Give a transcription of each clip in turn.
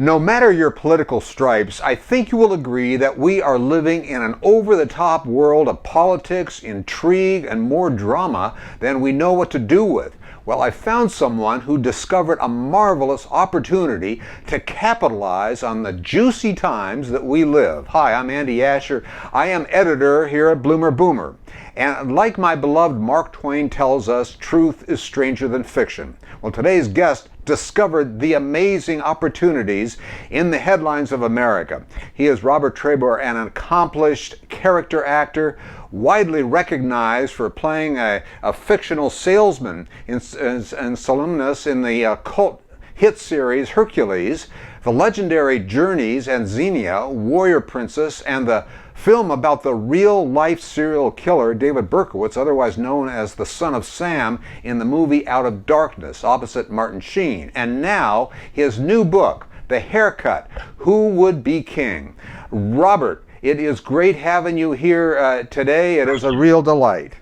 No matter your political stripes, I think you will agree that we are living in an over-the-top world of politics, intrigue, and more drama than we know what to do with. Well, I found someone who discovered a marvelous opportunity to capitalize on the juicy times that we live. Hi, I'm Andy Asher. I am editor here at BloomerBoomer. And like my beloved Mark Twain tells us, truth is stranger than fiction. Well, today's guest discovered the amazing opportunities in the headlines of America. He is Robert Trebor, an accomplished character actor, widely recognized for playing a fictional salesman in Salmoneus in the cult hit series Hercules, the Legendary Journeys and Xena, Warrior Princess, and the film about the real-life serial killer David Berkowitz, otherwise known as the Son of Sam, in the movie Out of Darkness, opposite Martin Sheen. And now, his new book, The Haircut, Who Would Be King? Robert, it is great having you here today. It is a real delight.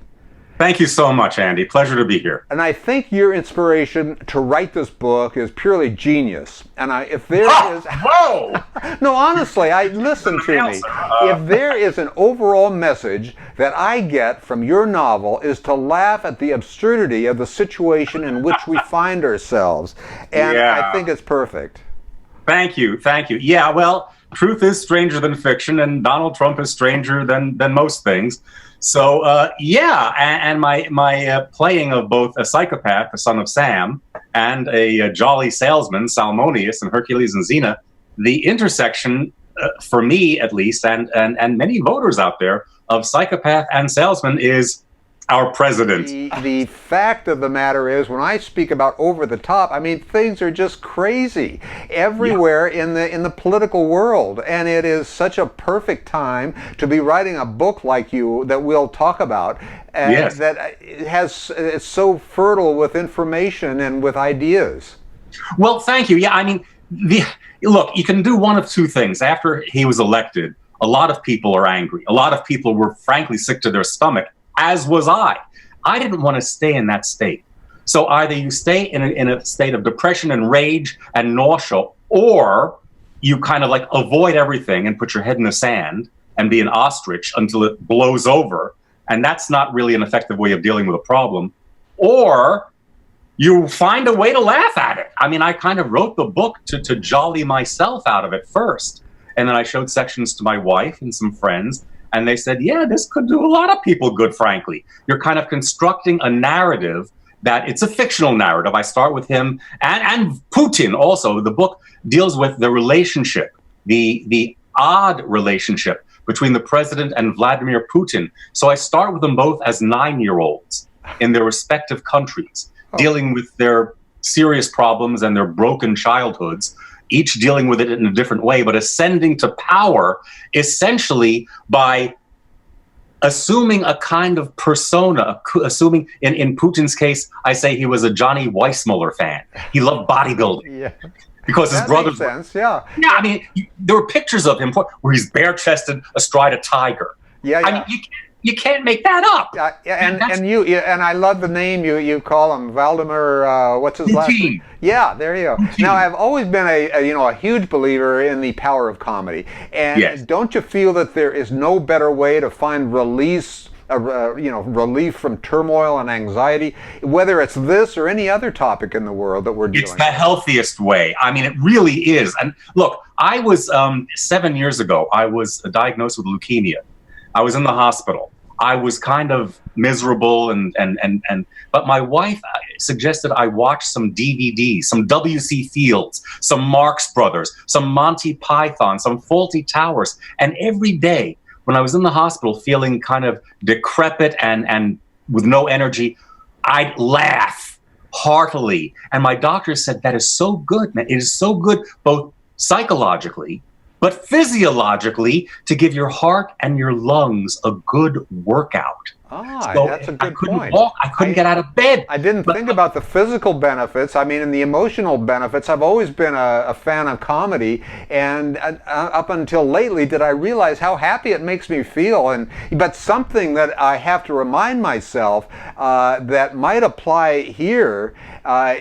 Thank you so much, Andy. Pleasure to be here. And I think your inspiration to write this book is purely genius. And if there is... Whoa! No, honestly, listen to me. If there is an overall message that I get from your novel is to laugh at the absurdity of the situation in which we find ourselves. And I think it's perfect. Thank you. Thank you. Yeah, well, truth is stranger than fiction, and Donald Trump is stranger than most things. So, and my playing of both a psychopath, the Son of Sam, and a jolly salesman, Salmoneus, and Hercules and Xena, the intersection, for me at least, and many voters out there, of psychopath and salesman is our president. The fact of the matter is, when I speak about over the top, I mean, things are just crazy everywhere in the political world, and it is such a perfect time to be writing a book like you that we'll talk about, that it's so fertile with information and with ideas. Well, thank you. Yeah, I mean, look, you can do one of two things. After he was elected, a lot of people are angry. A lot of people were frankly sick to their stomach, as was I. I didn't want to stay in that state. So either you stay in a state of depression and rage and nausea, or you kind of like avoid everything and put your head in the sand and be an ostrich until it blows over. And that's not really an effective way of dealing with a problem. Or you find a way to laugh at it. I mean, I kind of wrote the book to jolly myself out of it first. And then I showed sections to my wife and some friends. And they said, yeah, this could do a lot of people good, frankly. You're kind of constructing a narrative that it's a fictional narrative. I start with him and Putin also. The book deals with the relationship, the odd relationship between the president and Vladimir Putin. So I start with them both as 9-year-olds in their respective countries, dealing with their serious problems and their broken childhoods, each dealing with it in a different way, but ascending to power essentially by assuming a kind of persona, assuming, in Putin's case, I say he was a Johnny Weissmuller fan. He loved bodybuilding. Because his brothers makes sense, yeah. I mean, there were pictures of him where he's bare-chested astride a tiger. I mean, you can't make that up. And I love the name you call him, Vladimir. What's his last name? Yeah, there you go. Now, I've always been a huge believer in the power of comedy, and don't you feel that there is no better way to find relief from turmoil and anxiety, whether it's this or any other topic in the world that we're dealing with? It's the healthiest way. I mean, it really is. And look, I was 7 years ago. I was diagnosed with leukemia. I was in the hospital. I was kind of miserable, but my wife suggested I watch some DVDs, some W.C. Fields, some Marx Brothers, some Monty Python, some Fawlty Towers. And every day when I was in the hospital feeling kind of decrepit and with no energy, I'd laugh heartily. And my doctor said, that is so good, man. It is so good, both psychologically, but physiologically, to give your heart and your lungs a good workout. Ah, So that's a I good couldn't point. walk, I couldn't get out of bed. I didn't think about the physical benefits. I mean, in the emotional benefits, I've always been a fan of comedy, and up until lately did I realize how happy it makes me feel. But something that I have to remind myself that might apply here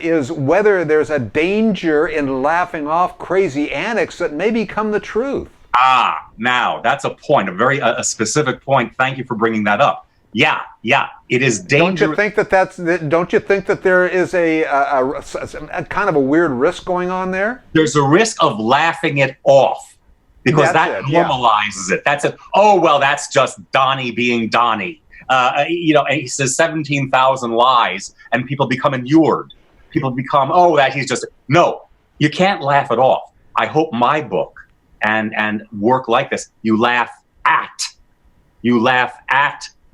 is whether there's a danger in laughing off crazy antics that may become the truth. Ah, now that's a point, a very specific point. Thank you for bringing that up. Yeah, it is dangerous. Don't you think that there is a kind of a weird risk going on there? There's a risk of laughing it off because that normalizes it. That's it. Oh, well, that's just Donnie being Donnie. And he says 17,000 lies, and people become inured. People become, that he's just... No, you can't laugh it off. I hope my book and work like this, you laugh at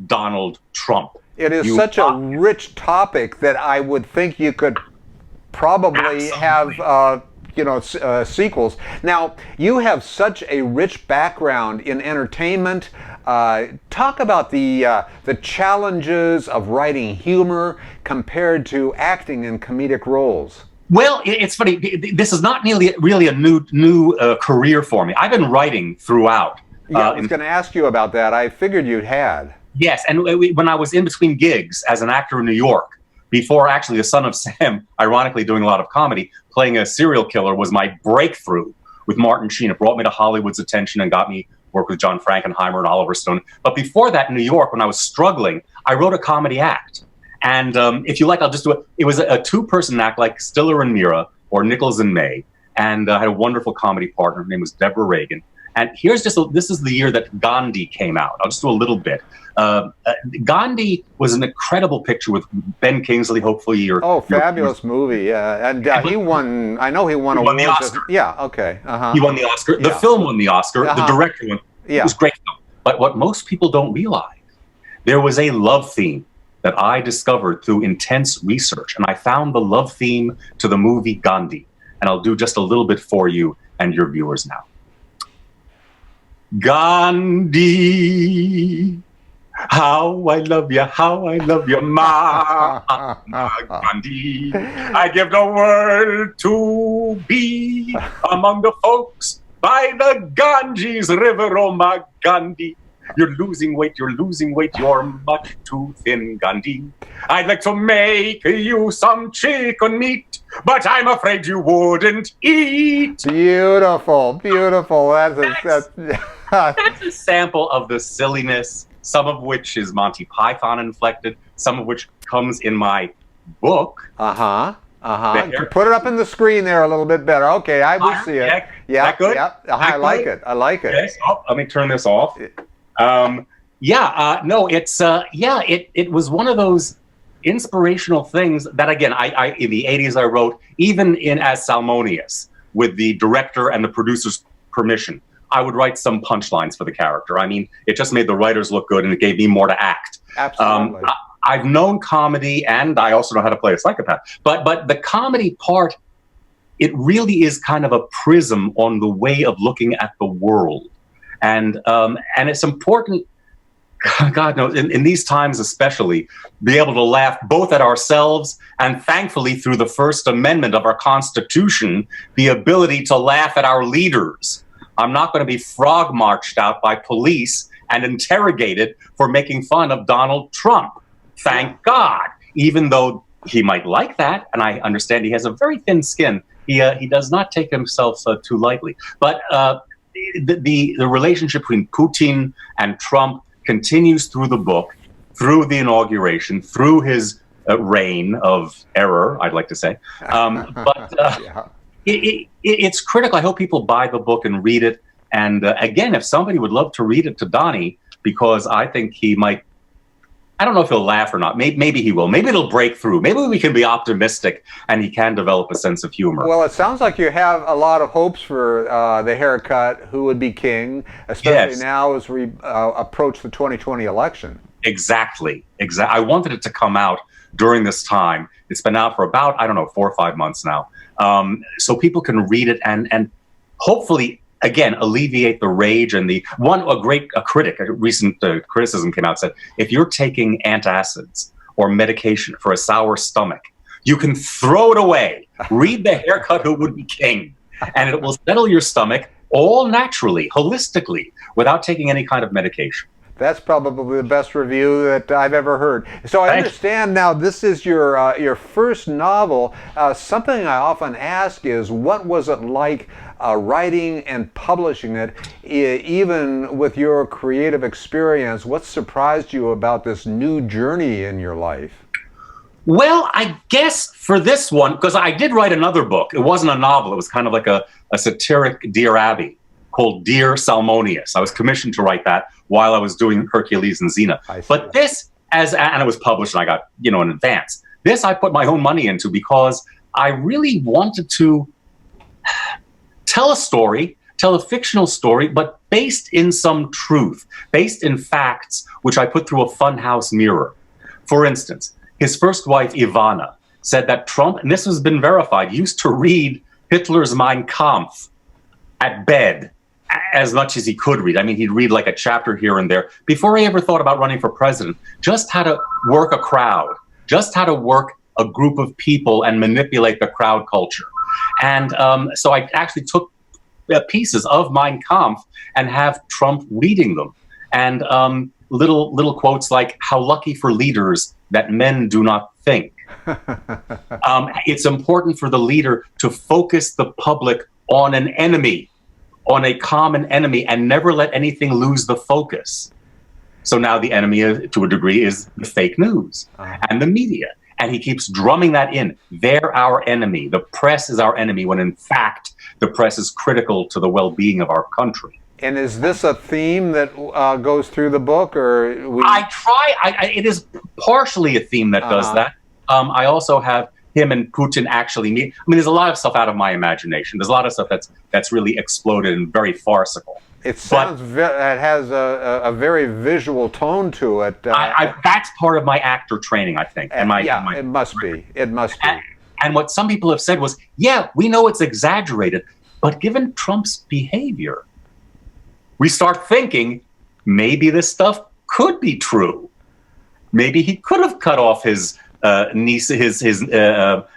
Donald Trump. It is such a rich topic that I would think you could probably have sequels. Now, you have such a rich background in entertainment. Talk about the challenges of writing humor compared to acting in comedic roles. Well, it's funny. This is not really a new career for me. I've been writing throughout. Yeah, I was going to ask you about that. I figured you had. Yes, and when I was in between gigs as an actor in New York, before actually The Son of Sam, ironically doing a lot of comedy, playing a serial killer was my breakthrough with Martin Sheen. It brought me to Hollywood's attention and got me work with John Frankenheimer and Oliver Stone. But before that, in New York, when I was struggling, I wrote a comedy act. And if you like, I'll just do it. It was a two-person act like Stiller and Mira or Nichols and May. And I had a wonderful comedy partner. Her name was Deborah Reagan. And this is the year that Gandhi came out. I'll just do a little bit. Gandhi was an incredible picture with Ben Kingsley, hopefully. Fabulous movie. Yeah. And he won, I know he won awards. The Oscar. Yeah, okay. He won the Oscar. The film won the Oscar. The director won. Yeah. It was a great film. But what most people don't realize, there was a love theme that I discovered through intense research. And I found the love theme to the movie Gandhi. And I'll do just a little bit for you and your viewers now. Gandhi, how I love you, Gandhi. I give the word to be among the folks by the Ganges River, oh my Gandhi. You're losing weight, you're much too thin, Gandhi. I'd like to make you some chicken meat, but I'm afraid you wouldn't eat. Beautiful. That's a sample of the silliness, some of which is Monty Python inflected, some of which comes in my book. Put it up in the screen there a little bit better. Okay, I will see it. Yeah, good. Yeah, I like it. Yes. Oh, let me turn this off. It was one of those inspirational things that, again, I in the 80s I wrote, even as Salmoneus, with the director and the producer's permission. I would write some punchlines for the character. I mean, it just made the writers look good, and it gave me more to act. Absolutely. I've known comedy, and I also know how to play a psychopath. But the comedy part, it really is kind of a prism on the way of looking at the world. And it's important, God knows, in these times especially, be able to laugh both at ourselves and, thankfully, through the First Amendment of our Constitution, the ability to laugh at our leaders. I'm not going to be frog marched out by police and interrogated for making fun of Donald Trump. Thank God. Even though he might like that, and I understand he has a very thin skin, he does not take himself too lightly. But the relationship between Putin and Trump continues through the book, through the inauguration, through his reign of error, I'd like to say. It's critical. I hope people buy the book and read it. And again, if somebody would love to read it to Donnie, because I think he might, I don't know if he'll laugh or not. Maybe he will. Maybe it'll break through. Maybe we can be optimistic and he can develop a sense of humor. Well, it sounds like you have a lot of hopes for the haircut, Who Would Be King, especially now as we approach the 2020 election. Exactly. I wanted it to come out during this time. It's been out for about, 4 or 5 months now. So people can read it and hopefully again, alleviate the rage and a recent criticism came out, said, if you're taking antacids or medication for a sour stomach, you can throw it away. Read The Haircut Who Would Be King, and it will settle your stomach all naturally, holistically, without taking any kind of medication. That's probably the best review that I've ever heard. So I understand now this is your first novel. Something I often ask is, what was it like writing and publishing it, even with your creative experience? What surprised you about this new journey in your life? Well, I guess for this one, because I did write another book. It wasn't a novel. It was kind of like a satiric Dear Abby called Dear Salmoneus. I was commissioned to write that while I was doing Hercules and Xena. But this, and it was published and I got, in advance. This I put my own money into because I really wanted to tell a fictional story, but based in some truth, based in facts, which I put through a funhouse mirror. For instance, his first wife, Ivana, said that Trump, and this has been verified, used to read Hitler's Mein Kampf at bed as much as he could read. I mean, he'd read like a chapter here and there before he ever thought about running for president. Just how to work a crowd, just how to work a group of people and manipulate the crowd culture. And so I actually took pieces of Mein Kampf and have Trump reading them. And little quotes like, how lucky for leaders that men do not think. It's important for the leader to focus the public on an enemy, on a common enemy, and never let anything lose the focus. So now the enemy, to a degree, is the fake news and the media. And he keeps drumming that in. They're our enemy. The press is our enemy, when in fact, the press is critical to the well-being of our country. And is this a theme that goes through the book, or it is partially a theme that does that. I also have him and Putin actually meet. I mean, there's a lot of stuff out of my imagination. There's a lot of stuff that's really exploded and very farcical. It sounds it has a very visual tone to it. That's part of my actor training, I think. It must be. It must be. And what some people have said was, yeah, we know it's exaggerated, but given Trump's behavior, we start thinking maybe this stuff could be true. Maybe he could have cut off his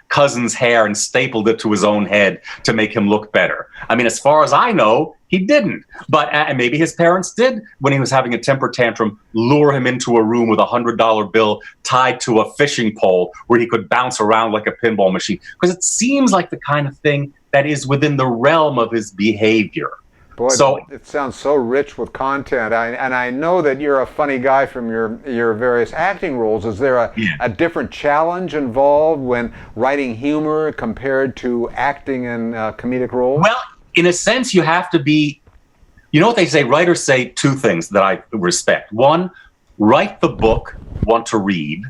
cousin's hair and stapled it to his own head to make him look better. I mean, as far as I know, he didn't. But maybe his parents did, when he was having a temper tantrum, lure him into a room with a $100 bill tied to a fishing pole where he could bounce around like a pinball machine. Because it seems like the kind of thing that is within the realm of his behavior. Boy, it sounds so rich with content. And I know that you're a funny guy from your various acting roles. Is there a different challenge involved when writing humor compared to acting in comedic roles? Well, in a sense, you have to be, what they say, writers say two things that I respect. One, write the book want to read.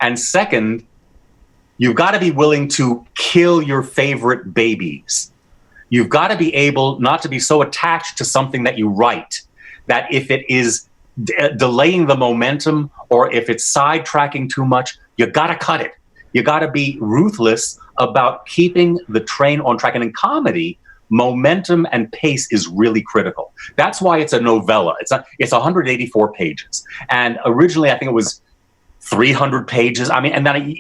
And second, you've got to be willing to kill your favorite babies. You've got to be able not to be so attached to something that you write that if it is delaying the momentum or if it's sidetracking too much, you got to cut it. You got to be ruthless about keeping the train on track. And in comedy, momentum and pace is really critical. That's why it's a novella. It's 184 pages. And originally, I think it was 300 pages. I mean, and then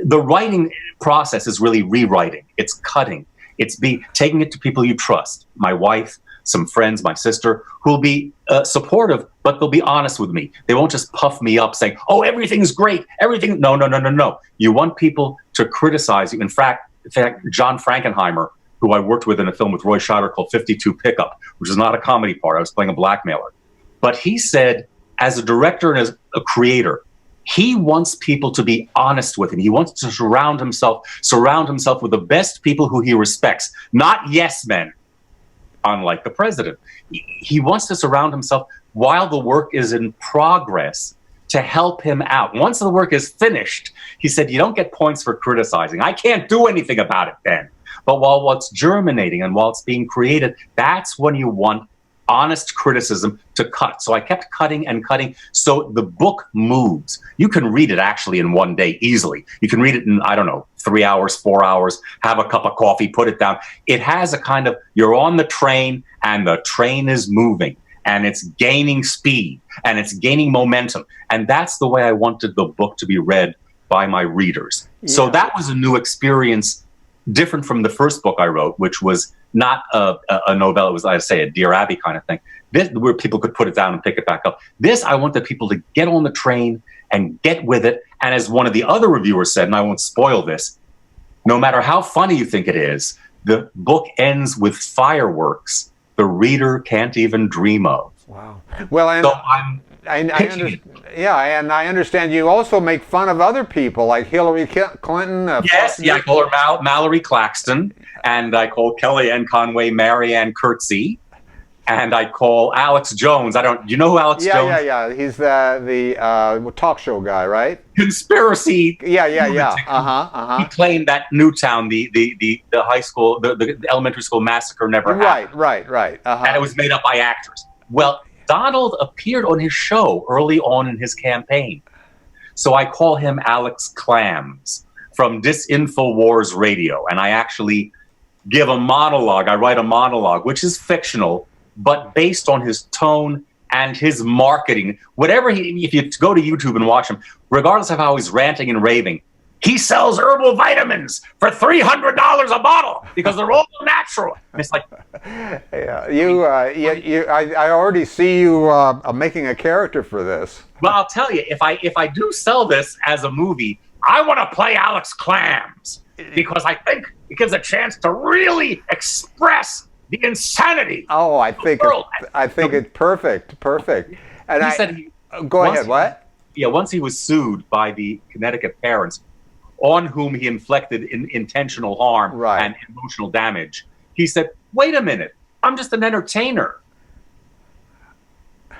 the writing process is really rewriting. It's cutting. It's taking it to people you trust, my wife, some friends, my sister, who will be supportive, but they'll be honest with me. They won't just puff me up saying, oh, everything's great, everything. No. You want people to criticize you. In fact, John Frankenheimer, who I worked with in a film with Roy Scheider called 52 Pickup, which is not a comedy part. I was playing a blackmailer. But he said, as a director and as a creator, he wants people to be honest with him. He wants to surround himself with the best people who he respects, not yes men, unlike the president. He wants to surround himself while the work is in progress to help him out. Once the work is finished, he said, you don't get points for criticizing. I can't do anything about it then. But while it's germinating and while it's being created, that's when you want honest criticism to cut. So I kept cutting and cutting. So the book moves. You can read it actually in one day easily. You can read it in, 5 3 hours, 4 hours, have a cup of coffee, put it down. It has a kind of, you're on the train and the train is moving and it's gaining speed and it's gaining momentum. And that's the way I wanted the book to be read by my readers. Yeah. So that was a new experience, different from the first book I wrote, which was not a novella. It was, I'd say, a Dear Abby kind of thing. This, where people could put it down and pick it back up. This, I wanted people to get on the train and get with it. And as one of the other reviewers said, and I won't spoil this, no matter how funny you think it is, the book ends with fireworks the reader can't even dream of. Wow. Well, and so and I understand you also make fun of other people, like Hillary Clinton. Yes, I call her Mallory Claxton, and I call Kellyanne Conway Marianne Curtsey, and I call Alex Jones. You know who Alex Jones? Yeah. He's the talk show guy, right? Conspiracy. Yeah. He claimed that Newtown, the high school, the elementary school massacre never happened. Right. And it was made up by actors. Well, Donald appeared on his show early on in his campaign. So I call him Alex Clams from Disinfowars Radio. And I actually give a monologue. I write a monologue, which is fictional, but based on his tone and his marketing. Whatever if you go to YouTube and watch him, regardless of how he's ranting and raving, he sells herbal vitamins for $300 a bottle because they're all natural. And it's like, I already see you making a character for this. Well, I'll tell you, if I do sell this as a movie, I want to play Alex Clams because I think it gives a chance to really express the insanity. Oh, I think it's perfect. And he said, go ahead. What? Once he was sued by the Connecticut parents, on whom he inflicted intentional harm and emotional damage, he said, "Wait a minute, I'm just an entertainer."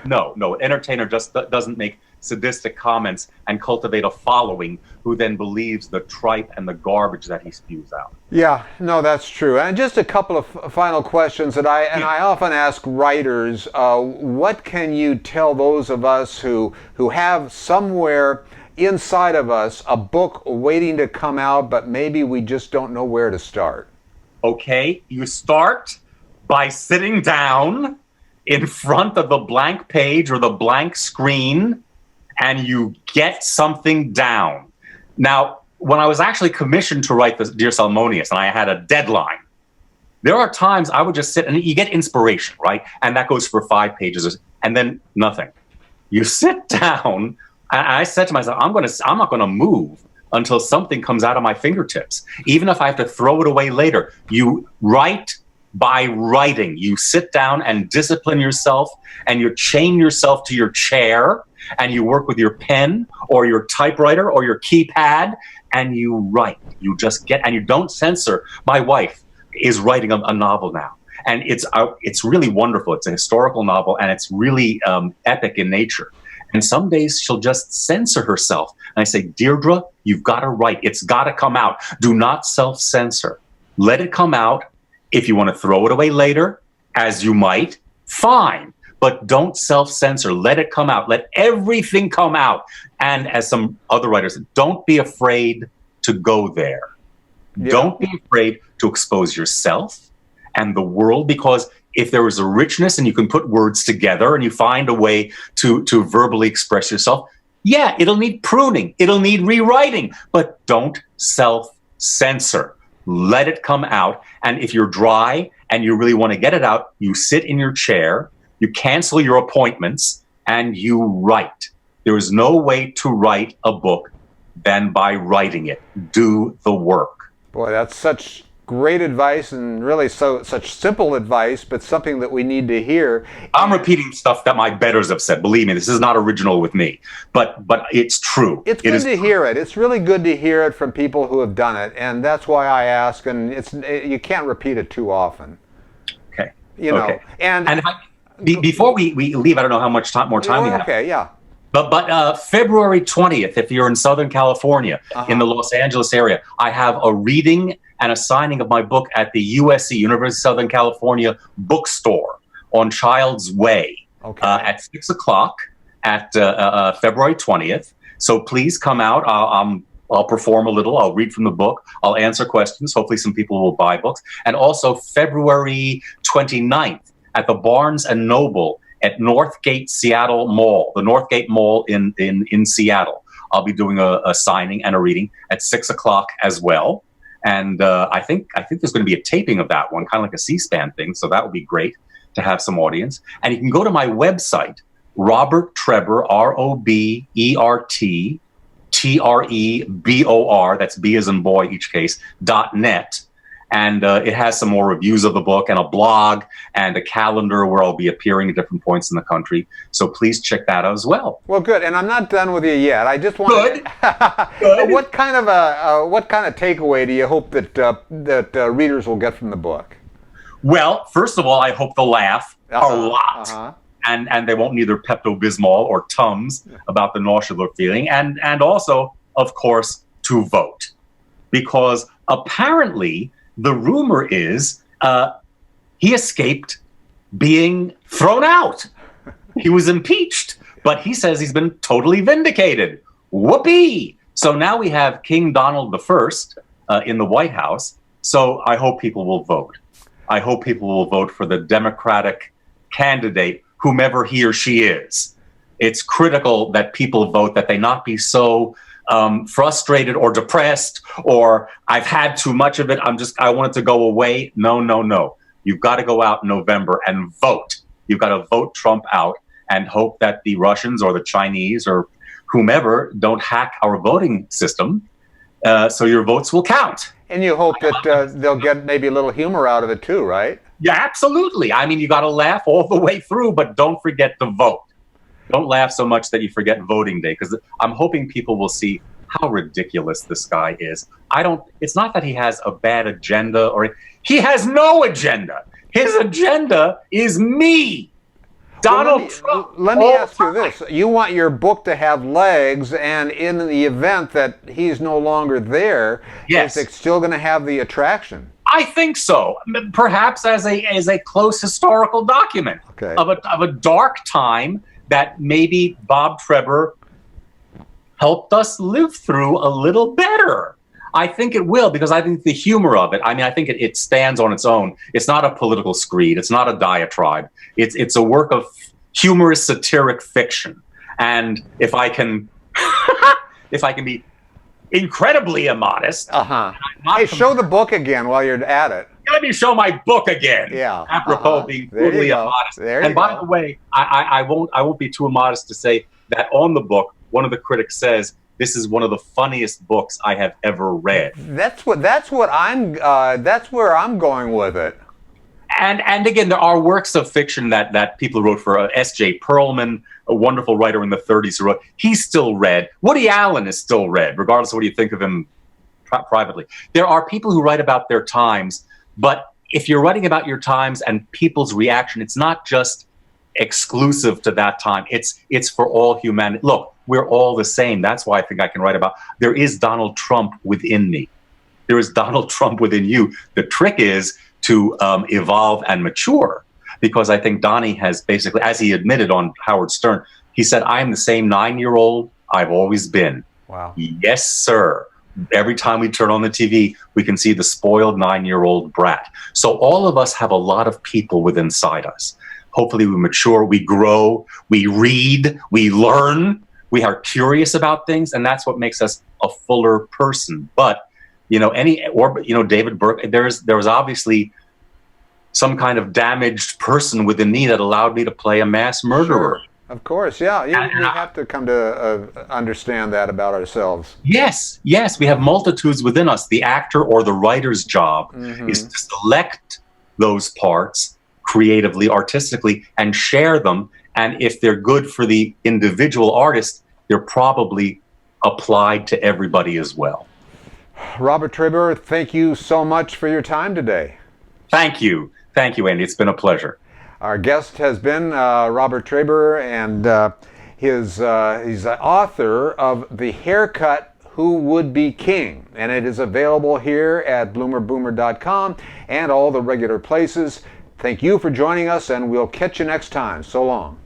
No, an entertainer just doesn't make sadistic comments and cultivate a following who then believes the tripe and the garbage that he spews out. Yeah, no, that's true. And just a couple of final questions that I often ask writers, what can you tell those of us who have somewhere inside of us a book waiting to come out, but maybe we just don't know where to start? Okay, you start by sitting down in front of the blank page or the blank screen and you get something down. Now, when I was actually commissioned to write the Dear Salmoneus and I had a deadline, there are times I would just sit and you get inspiration, right? And that goes for 5 pages and then nothing. You sit down and I said to myself, I'm not going to move until something comes out of my fingertips, even if I have to throw it away later. You write by writing. You sit down and discipline yourself and you chain yourself to your chair and you work with your pen or your typewriter or your keypad and you write. You just get, and you don't censor. My wife is writing a novel now and it's really wonderful. It's a historical novel and it's really epic in nature. And some days she'll just censor herself. And I say, Deirdre, you've got to write. It's got to come out. Do not self-censor. Let it come out. If you want to throw it away later, as you might, fine. But don't self-censor. Let it come out. Let everything come out. And as some other writers said, don't be afraid to go there. Yeah. Don't be afraid to expose yourself and the world, because if there is a richness and you can put words together and you find a way to verbally express yourself, yeah, it'll need pruning. It'll need rewriting. But don't self-censor. Let it come out. And if you're dry and you really want to get it out, you sit in your chair, you cancel your appointments, and you write. There is no way to write a book than by writing it. Do the work. Boy, that's such great advice, and really such simple advice, but something that we need to hear. I'm repeating stuff that my betters have said. Believe me, this is not original with me, but it's true. It's good to hear it. It's really good to hear it from people who have done it, and that's why I ask. And you can't repeat it too often. Okay. You know. Okay. And before we leave, I don't know how much more time we have. Okay. Yeah. But February 20th, if you're in Southern California, in the Los Angeles area, I have a reading and a signing of my book at the USC, University of Southern California bookstore on Child's Way at 6 o'clock at February 20th. So please come out. I'm I'll perform a little. I'll read from the book. I'll answer questions. Hopefully some people will buy books. And also February 29th at the Barnes & Noble at Northgate Seattle Mall, the Northgate Mall in Seattle. I'll be doing a signing and a reading at 6 o'clock as well. And I think there's going to be a taping of that one, kind of like a C-SPAN thing. So that would be great to have some audience. And you can go to my website, Robert Trebor, RobertTrebor, that's B as in boy, each case, .net. And it has some more reviews of the book and a blog and a calendar where I'll be appearing at different points in the country. So please check that out as well. Well, good. And I'm not done with you yet. I just want Good. Good. What kind of takeaway do you hope that readers will get from the book? Well, first of all, I hope they'll laugh a lot. And they won't need their Pepto-Bismol or Tums about the nausea they're feeling. And also, of course, to vote. Because apparently the rumor is he escaped being thrown out. He was impeached, but he says he's been totally vindicated. Whoopee! So now we have King Donald I in the White House. So I hope people will vote. I hope people will vote for the Democratic candidate, whomever he or she is. It's critical that people vote, that they not be so frustrated or depressed, or I've had too much of it, I want it to go away. No. You've got to go out in November and vote. You've got to vote Trump out and hope that the Russians or the Chinese or whomever don't hack our voting system, so your votes will count. And you hope that they'll get maybe a little humor out of it too, right? Yeah, absolutely. I mean, you got to laugh all the way through, but don't forget to vote. Don't laugh so much that you forget voting day, because I'm hoping people will see how ridiculous this guy is. It's not that he has a bad agenda, or he has no agenda. His agenda is me. Donald Trump. Let me ask you this. You want your book to have legs, and in the event that he's no longer there, yes, is it still going to have the attraction? I think so. Perhaps as a close historical document of a dark time that maybe Bob Trebor helped us live through a little better. I think it will, because I think the humor of it, I think it stands on its own. It's not a political screed. It's not a diatribe. It's a work of humorous satiric fiction. And if I can be incredibly immodest. Hey, show the book again while you're at it. Let me show my book again. Yeah. Apropos being totally immodest. And by the way, I won't be too immodest to say that on the book, one of the critics says, this is one of the funniest books I have ever read. That's where I'm going with it. And again, there are works of fiction that people wrote for. S.J. Perlman, a wonderful writer in the 30s who wrote, he's still read. Woody Allen is still read, regardless of what you think of him privately. There are people who write about their times, but if you're writing about your times and people's reaction, it's not just exclusive to that time. It's for all humanity. Look, we're all the same. That's why I think I can write about, there is Donald Trump within me. There is Donald Trump within you. The trick is to evolve and mature, because I think Donnie has basically, as he admitted on Howard Stern, he said, I am the same 9-year-old I've always been. Wow. Yes, sir. Every time we turn on the TV, we can see the spoiled 9-year-old brat. So all of us have a lot of people within inside us. Hopefully we mature, we grow, we read, we learn, we are curious about things, and that's what makes us a fuller person. But David Burke, there was obviously some kind of damaged person within me that allowed me to play a mass murderer. Sure. Of course, yeah. We have to come to understand that about ourselves. Yes, we have multitudes within us. The actor or the writer's job is to select those parts creatively, artistically, and share them. And if they're good for the individual artist, they're probably applied to everybody as well. Robert Trebor, thank you so much for your time today. Thank you, Andy. It's been a pleasure. Our guest has been Robert Trebor, and he's the author of The Haircut, Who Would Be King? And it is available here at BloomerBoomer.com and all the regular places. Thank you for joining us, and we'll catch you next time. So long.